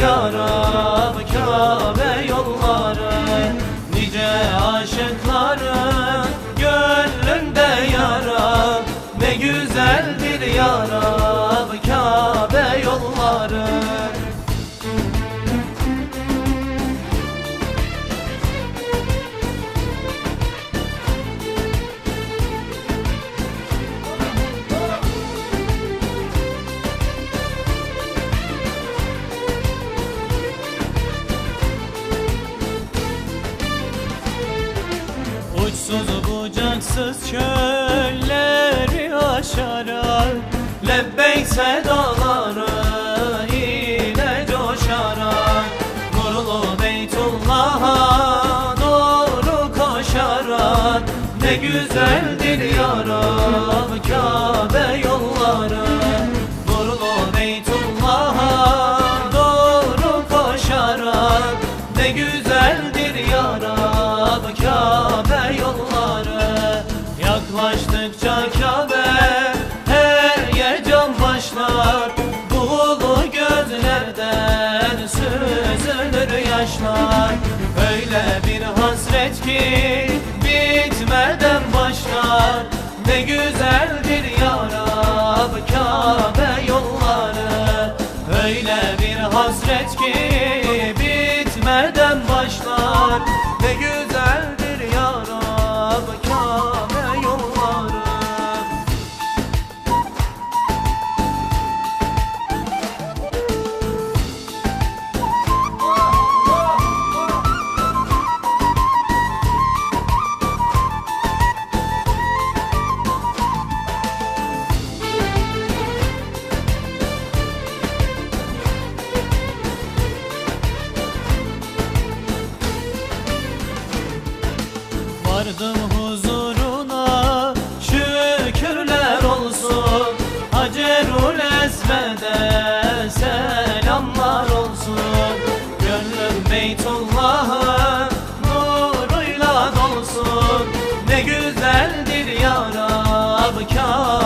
ya Rab Kabe yolları. Nice aşıkların gönlünde ya Rab, ne güzeldir ya Rab Kabe yolları. Uçsuz bucaksız çölleri aşarak, lebbeyk sedaları ile coşarak, nurlu Beytullah'a doğru koşarak, ne güzeldir ya Rab Kabe yolları. Nurlu Beytullah'a doğru koşarak, ne güzeldir ya Rab Kabe yolları. Yaklaştıkça Kabe her heyecan başlar, buğulu gözlerden süzülür yaşlar. Öyle bir hasret ki bitmeden başlar, ne güzeldir ya Rab Kabe yolları. Öyle bir hasret ki bitmeden başlar, ne güzeldir ya Rab Kabe yolları. Vardım huzuruna, şükürler olsun. Hacerul Esved'e selamlar olsun. Gönlüm Beytullah'ın nuruyla dolsun, ne güzeldir ya Rab Kabe